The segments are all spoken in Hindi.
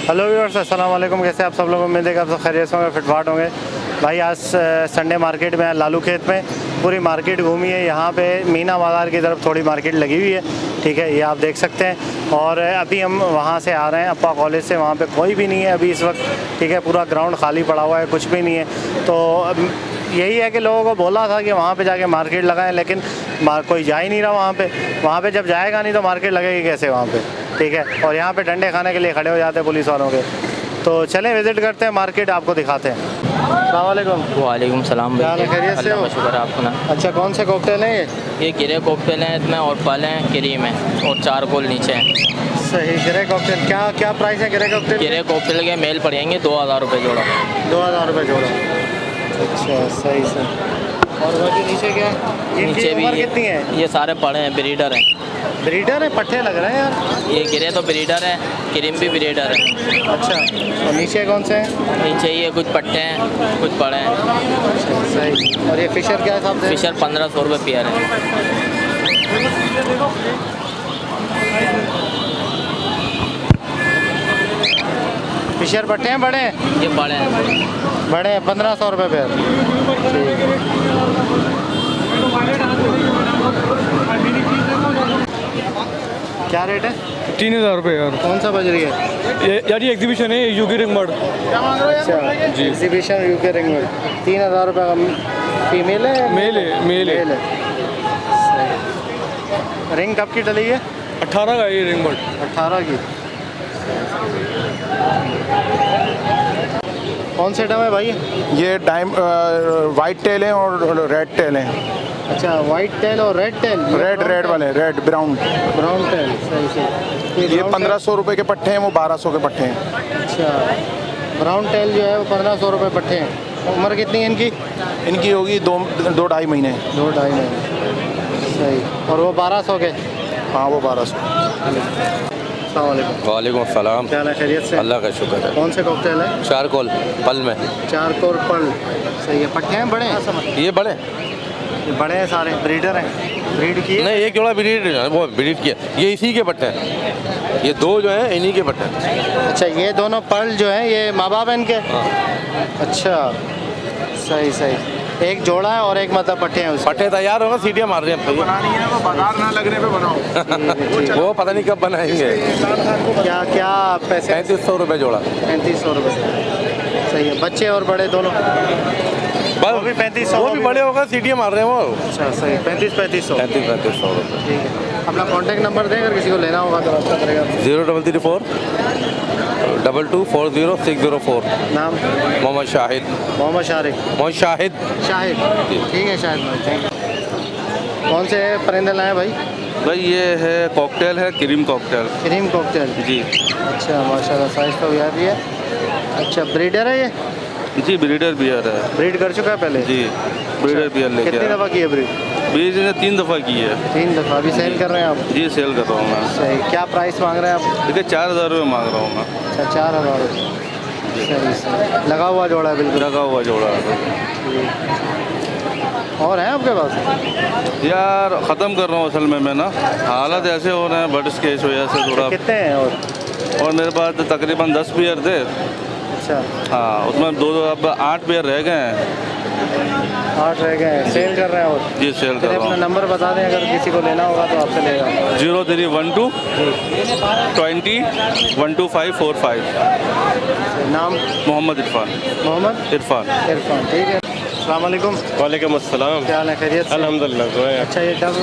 हेलो व्यूअर्स, अस्सलाम वालेकुम। कैसे आप सब लोग? उम्मीद है कि आप सब खैरियत से होंगे, फिटफाट होंगे। भाई आज संडे मार्केट में लालू खेत में पूरी मार्केट घूमी है। यहाँ पे मीना बाज़ार की तरफ थोड़ी मार्केट लगी हुई है, ठीक है, ये आप देख सकते हैं। और अभी हम वहाँ से आ रहे हैं अप्पा कॉलेज से, वहाँ पे कोई भी नहीं है अभी इस वक्त, ठीक है, पूरा ग्राउंड खाली पड़ा हुआ है, कुछ भी नहीं है। तो यही है कि लोगों को बोला था कि वहाँ पे जाके मार्केट लगाएं, लेकिन कोई जा ही नहीं रहा वहाँ पे। वहाँ पे जब जाएगा नहीं तो मार्केट लगेगी कैसे वहाँ पे, ठीक है। और यहाँ पे डंडे खाने के लिए खड़े हो जाते हैं पुलिस वालों के। तो चलें विज़िट करते हैं मार्केट, आपको दिखाते हैं। अस्सलाम वालेकुम। वालेकुम सलाम भाई, खैरियत से हो? शुक्र है आपको ना। अच्छा, कौन से कॉकटेल हैं ये गिरे कॉकटेल हैं इसमें, और पल हैं, क्रीम है और चारकोल नीचे हैं। सही। गिरे कॉकटेल क्या क्या प्राइस है? गिरे कॉकटेल गिरे कॉकटेल के मेल पड़ेंगे 2000 रुपये जोड़ा। 2000 रुपये जोड़ा। अच्छा, सही सही। और बाकी नीचे क्या है? नीचे भी कितनी है? ये सारे पड़े हैं, ब्रीडर हैं। ब्रीडर है? पट्टे लग रहे हैं यार। ये गिरे तो ब्रीडर है, क्रीम भी ब्रीडर है। अच्छा, और नीचे कौन से हैं? नीचे ये कुछ पट्टे हैं, कुछ पड़े हैं। अच्छा, सही। और ये फिशर क्या हिसाब से? फिशर 1500 रुपये पेयर है। फिशर पट्टे हैं बड़े? ये बड़े हैं, बड़े हैं 1500 रुपये पेयर। क्या रेट है? 3000 रुपये यार। कौन सा बज रही है? यार ये एग्जीबिशन है यूके रिंग बर्ड। अच्छा जी, एग्जीबिशन यूके रिंग में 3000 रुपये का। फीमेल है? मेल है, मेल है। मेल है। रिंग कब की डली है? 18 का ये रिंग बर्ड। 18 की। कौन से डम है भाई? ये वाइट टेल है और रेड टेल है। अच्छा, वाइट टेल और रेड टेल। रेड वाले, रेड ब्राउन। ब्राउन टेल, सही सही। ये 1500 रुपये के पट्टे हैं, वो 1200 के पट्टे हैं। अच्छा, ब्राउन टेल जो है वो 1500 रुपये पट्टे हैं। उम्र कितनी है इनकी? इनकी होगी दो ढाई महीने। 2-2.5 महीने। सही। और वो 1200 के? हाँ, वो 1200। अस्सलाम वालेकुम। वालेकुम अस्सलाम। क्या हाल है? खैरियत से? अल्लाह का शुक्र है। कौन से कॉकटेल है? चारकोल पल में। चारकोल पल। सही है। पट्टे हैं बड़े हैं? ये बड़े ये बड़े हैं सारे? ब्रीडर हैं? ब्रीड की है? नहीं, एक जोड़ा ब्रीड, वो ब्रीड किया, ये इसी के पट्टे हैं। ये दो जो हैं इन्हीं के पट्टे हैं। अच्छा, ये दोनों पर्ल जो हैं ये माँ बाप हैं इनके? अच्छा, सही सही। एक जोड़ा है और एक मतलब पट्टे हैं उसके। पट्टे तैयार होगा, सीटियाँ मार रहे हैं अब वो बाजार ना लगने पे बनाओ। तो। वो पता नहीं कब बनाएंगे। क्या क्या पैसे? 3500 रुपये जोड़ा। 3500 रुपये। सही है। बच्चे और बड़े दोनों? बस वो भी 3500? वो भी बड़े होगा, सीटियाँ मार रहे हैं वो। अच्छा, सही। 3500। 3500 रुपये। ठीक है। अपना कॉन्टैक्ट नंबर दें, अगर किसी को लेना होगा तो आपका करेगा। 0334 2240 नाम? मोहम्मद शाहिद। मोहम्मद शारिक। मोहम्मद शाहिद। शाहिद, ठीक है शाहिद भाई, थैंक यू। कौन से परिंदे लाए भाई? भाई ये है कॉकटेल है, क्रीम कॉकटेल। क्रीम कॉकटेल जी। अच्छा, माशाल्लाह, साइज तो याद ही है। अच्छा, ब्रीडर है ये? जी, ब्रीडर बियर है। ब्रीड कर चुका है पहले? जी, ब्रीडर बियर लेके कितनी आया। दफ़ा की है ब्रीड? बीज ने 3 दफ़ा की है। 3 दफ़ा। अभी सेल कर रहे हैं आप? जी, सेल कर रहा हूँ मैं। सही। क्या प्राइस मांग रहे हैं आप? देखिए 4000 रुपये मांग रहा हूँ मैं। अच्छा, 4000 रुपये। सही सही। लगा हुआ जोड़ा है बिल्कुल? लगा हुआ जोड़ा है। और हैं आपके पास? यार ख़त्म कर रहा हूँ असल में मैं ना, हालात ऐसे हो रहे हैं बर्ड्स के इस वजह से थोड़ा। कितने हैं और मेरे पास तकरीबन 10 बियर थे। अच्छा, हाँ, उसमें अब 8 बियर रह गए हैं। 8 रह गए हैं, सेल कर रहे हैं? और जी, सेल कर फिर रहा अपना हूँ। नंबर बता दें, अगर किसी को लेना होगा तो आपसे लेगा। 0312 20 12545। नाम? मोहम्मद इरफान। मोहम्मद इरफान। इरफान, ठीक है। अस्सलाम वालेकुम। वालेकुम अस्सलाम। क्या हाल है? खैरियत से? अल्हम्दुलिल्लाह दुआ है। अच्छा, ये डब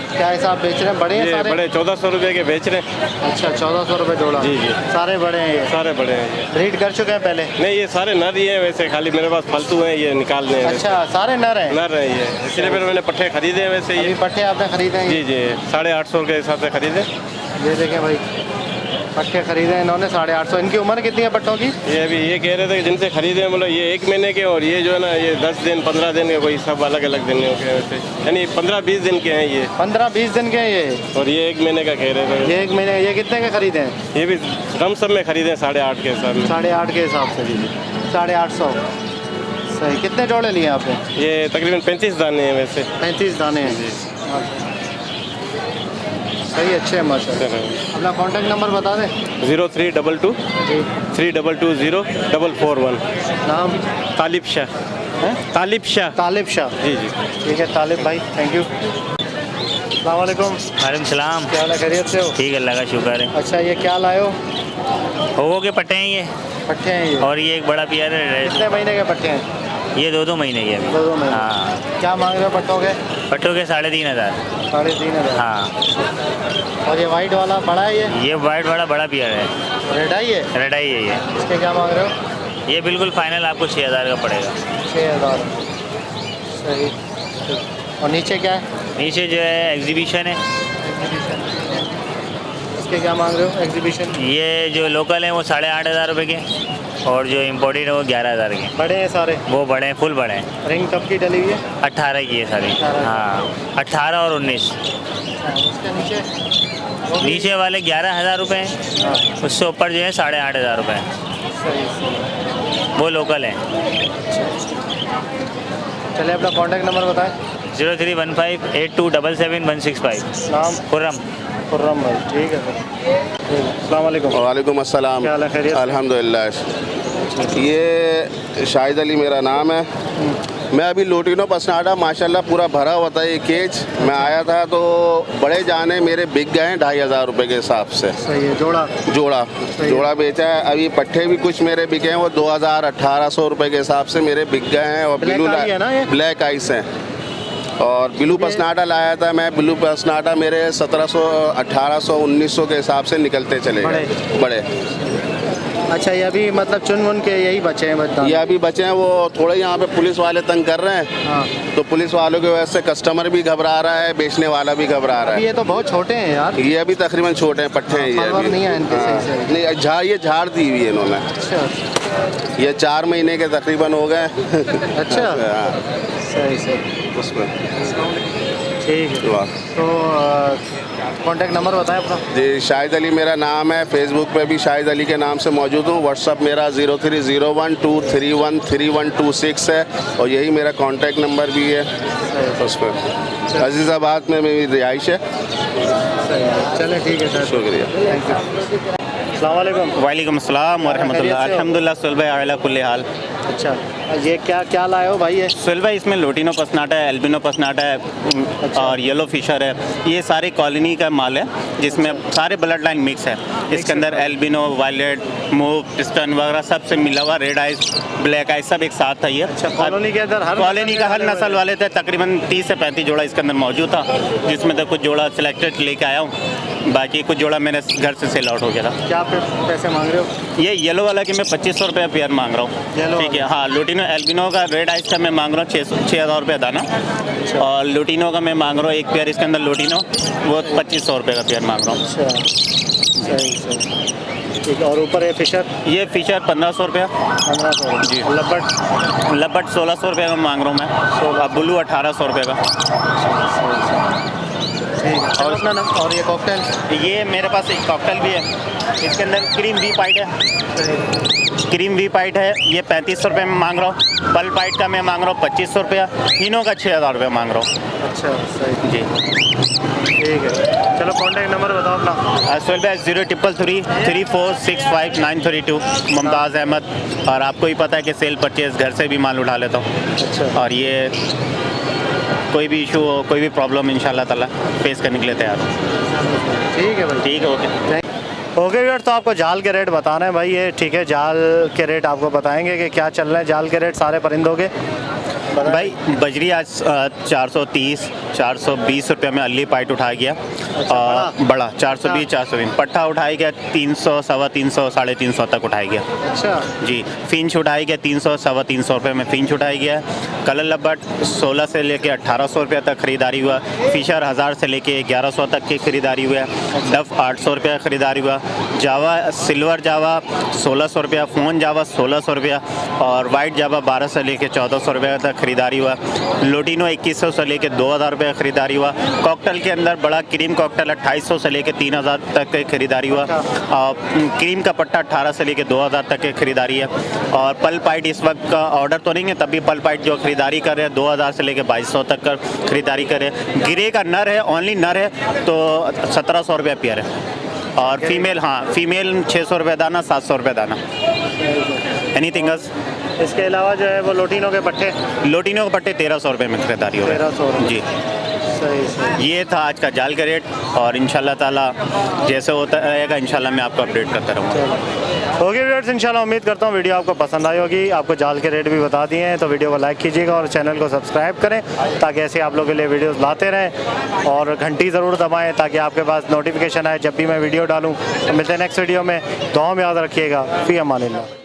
क्या हिसाब बेच रहे हैं? बड़े हैं ये सारे? बड़े 1400 रुपये के बेच रहे हैं। अच्छा, 1400 रुपये जोड़ा? जी जी, सारे बड़े हैं ये? सारे बड़े हैं ये। ब्रीड कर चुके हैं पहले? नहीं, ये सारे नर ही हैं वैसे, खाली मेरे पास फालतू हैं, ये निकालने हैं। अच्छा, सारे नर हैं? नर हैं ये, इसलिए फिर मैंने पट्टे खरीदे हैं वैसे अभी ये। पट्टे आपने खरीदे हैं? जी जी, 850 के हिसाब से खरीदे। ये देखें भाई, पट्टे खरीदे हैं इन्होंने 850। इनकी उम्र कितनी है पट्टों की? ये अभी ये कह रहे थे कि जिनसे खरीदे हैं, मतलब ये 1 महीने के, और ये जो है ना ये 10 दिन 15 दिन के, कोई सब अलग अलग दिन के वैसे, यानी 15-20 दिन के हैं ये। 15-20 दिन के हैं ये? और ये 1 महीने का कह रहे थे। ये 1 महीने? ये कितने के खरीदे हैं? ये भी रम सब में खरीदे 850 के हिसाब में। 850 के हिसाब से? 850। सही। कितने जोड़े लिए आपने? ये तकरीबन 35 दाने हैं वैसे। 35 दाने हैं जी। सही अच्छे हैं माशाल्लाह। अपना कॉन्टैक्ट नंबर बता दें। 0322 जी 3220 441। नाम तालिब शाह। तालिब शाह। तालिब शाह। जी जी। ठीक है तालिब भाई, थैंक यू। अस्सलाम वालेकुम। वालेकुम सलाम। क्या हाल है, खैरियत से हो? ठीक है, अल्लाह का शुक्र है। अच्छा ये क्या लाए हो? हो के पट्टे हैं ये, पट्टे हैं ये? और ये एक बड़ा पियर है, कितने महीने के पट्टे हैं? ये 2-2 महीने के अभी। 2 महीने। हाँ, क्या मांग रहे हो पट्टों के? पट्टों के 3,500। 3,500। हाँ, और ये वाइट वाला बड़ा है ये वाइट वाला बड़ा पियर है, रेड आई है? रेड आई है ये। इसके क्या मांग रहे हो? ये बिल्कुल फाइनल आपको 6,000 का पड़ेगा। 6,000। सही। और नीचे क्या है? नीचे जो है एग्जीबिशन है, इसके क्या मांग रहे हो एग्जीबिशन? ये जो लोकल है वो 8,500 रुपये के, और जो इम्पोर्टेड है वो 11,000 के। बड़े हैं सारे? वो बड़े हैं, फुल बड़े हैं। रिंग कब की डली हुई है? 18 की है सारी। 18 हाँ, 18 और 19। उसके नीचे? नीचे वाले 11,000 रुपये हैं, हाँ उससे ऊपर जो है 8,500 रुपये हैं, सही सही। वो लोकल हैं। चलिए अपना कॉन्टैक्ट नंबर बताएं। 031582777165। नाम? खुर्रम। खुर्रम भाई, ठीक है सर। अस्सलाम वालेकुम। वालेकुम अस्सलाम। क्या हाल है, खैरियत? अल्हम्दुलिल्लाह। ये शाहिद अली मेरा नाम है। मैं अभी लोटिनो पसनाडा माशाल्लाह पूरा भरा हुआ था ये केज। मैं आया था तो बड़े जाने मेरे बिक गए हैं 2,500 रुपये के हिसाब से। सही है। जोड़ा? जोड़ा बेचा है। अभी पट्टे भी कुछ मेरे बिके हैं, वो 2,000-1,800 रुपये के हिसाब से मेरे बिक गए हैं। और ब्लैक आई है ना ये? ब्लैक आइस हैं। और ब्लू पसनाटा लाया था मैं। ब्लू पसनाटा मेरे 1,700, 1,800, 1,900 के हिसाब से निकलते चले गए बड़े। अच्छा ये अभी मतलब चुन मुन के यही बचे हैं बता? ये अभी बचे हैं, वो थोड़े यहाँ पे पुलिस वाले तंग कर रहे हैं। हाँ। तो पुलिस वालों की वजह से कस्टमर भी घबरा रहा है, बेचने वाला भी घबरा रहा है। ये तो बहुत छोटे हैं यार। ये अभी तकरीबन छोटे हैं, पट्टे हैं ये फल वल अभी। नहीं है इनके सही से? नहीं, ये झाड़ दी हुई है इन्होंने। अच्छा ये 4 महीने के तकरीबन हो गए। अच्छा। हाँ, सही सही, उसमें ठीक है। वाह। तो कॉन्टैक्ट नंबर बताएं अपना। जी शाहिद अली मेरा नाम है। फेसबुक पे भी शाहिद अली के नाम से मौजूद हूँ। व्हाट्सअप मेरा 030123123126 है, और यही मेरा कॉन्टैक्ट नंबर भी है उस पर। अजीज़ाबाद में मेरी रिहाइश है। चले ठीक है सर, शुक्रिया। Thank you. अस्सलाम वालेकुम। वालेकुम अस्सलाम वरहमतुल्लाह। अल्हम्दुलिल्लाह सुहेल भाई आला कुल्ले हाल। अच्छा ये क्या क्या लाए हो भाई? ये सुहेल भाई इसमें लोटिनो पसनाटा है, एल्बिनो पसनाटा है, और येलो फिशर है। ये सारे कॉलोनी का माल है, जिसमें सारे ब्लड लाइन मिक्स है। इसके अंदर एल्बिनो, वायलेट, मूव, पिस्टन वगैरह सब से मिला हुआ, रेड आइस, ब्लैक आइस सब एक साथ था ये। अच्छा कॉलोनी के अंदर कॉलोनी का हर नस्ल वाले थे। तकरीबन 30 से 35 जोड़ा इसके अंदर मौजूद था, जिसमें तो कुछ जोड़ा सिलेक्टेड लेके आया हूँ, बाकी कुछ जोड़ा मैंने घर से सेल आउट हो गया था। क्या पैसे मांग रहे हो? ये येलो वाला कि मैं 2,500 रुपये पेयर मांग रहा हूँ। ठीक है। हाँ, लुटिनो एल्बिनो का रेड आइस का मैं मांग रहा हूँ 6,000 रुपये दाना, और लुटिनो का मैं मांग रहा हूँ एक पेयर इसके अंदर लुटिनो, वो 2,500 रुपये का पेयर मांग रहा हूँ। अच्छा सही सही, ठीक है। और ऊपर ये फिशर? ये फिशर 1,500 रुपया। 1500 जी। लबट 1,600 रुपये का मांग रहा हूँ मैं, और ब्लू 1,800 रुपये का। और अपना नाम? और ये कॉकटेल? ये मेरे पास एक कॉकटेल भी है, इसके अंदर क्रीम वी पाइट है। क्रीम वी पाइट है, ये 3500 रुपये में मांग रहा हूँ। पल पाइट का मैं मांग रहा हूँ 2,500 रुपया। तीनों का 6,000 रुपये मांग रहा हूँ। अच्छा सही जी ठीक है। चलो कॉन्टैक्ट नंबर बताओ अपना। सुहेल भाई 03333465 मुमताज़ अहमद। और आपको ही पता है कि सेल परचेज घर से भी माल उठा लेता हूँ। अच्छा। और ये कोई भी इशू हो, कोई भी प्रॉब्लम इंशाल्लाह ताला फेस करने के लिए तैयार हूँ। ठीक है भाई। ठीक है, ओके। ओके यार, तो आपको जाल के रेट बताना है भाई ये, ठीक है। जाल के रेट आपको बताएंगे कि क्या चल रहे हैं जाल के रेट सारे परिंदों के। भाई बजरी आज 430-420 रुपये में अली पाइट उठा गया। अच्छा, बड़ा 420-420। पट्ठा उठाई गया 300, 350, 350 तक उठाई गया। अच्छा जी। फिंच उठाई गया 300, 350 रुपये में फिंच उठाई गया। कलर लबट 16 से लेके 1,800 रुपये तक खरीदारी हुआ। फिशर 1000 से लेके 1,100 तक की खरीदारी हुआ। डफ 800 रुपये खरीदारी हुआ। जावा सिल्वर जावा 1,600 रुपया। फ़ोन जावा 1,600 रुपया। और वाइट जावा 12 से लेके 1,400 रुपये तक खरीदारी हुआ। लोटिनो 2100 से लेके 2000 रुपये का खरीदारी हुआ। कॉकटेल के अंदर बड़ा क्रीम कॉकटेल 2800 से लेके 3000 तक की खरीदारी हुआ। क्रीम का पट्टा 18 से लेके 2000 तक की खरीदारी है। और पल पाइट इस वक्त का ऑर्डर तो नहीं है, तभी पल पाइट जो खरीदारी कर रहे हैं 2000 से लेके 2200 तक का खरीदारी कर रहे हैं। गिरे का नर है, ओनली नर है तो 1700 रुपये पेयर है। और फीमेल, हाँ फीमेल 600 रुपये दाना, 700 रुपये दाना। Anything else? इसके अलावा जो है वो लोटिनो के पट्टे, लोटिनो के पट्टे 1300 रुपये में खरीदारी हो रही है। 1300 जी। सही सही। ये था आज का जाल का रेट, और इंशाल्लाह ताला जैसे होता रहेगा इंशाल्लाह मैं आपको अपडेट करता रहूँगा। ओके व्यूअर्स, इंशाल्लाह उम्मीद करता हूँ वीडियो आपको पसंद आई होगी। आपको जाल के रेट भी बता दिए हैं, तो वीडियो को लाइक कीजिएगा और चैनल को सब्सक्राइब करें ताकि ऐसे आप लोगों के लिए वीडियोस लाते रहें। और घंटी ज़रूर दबाएं ताकि आपके पास नोटिफिकेशन आए जब भी मैं वीडियो डालूँ। तो मिलते हैं नेक्स्ट वीडियो में। दुआ में याद रखिएगा। फ़ी अमानिल्लाह।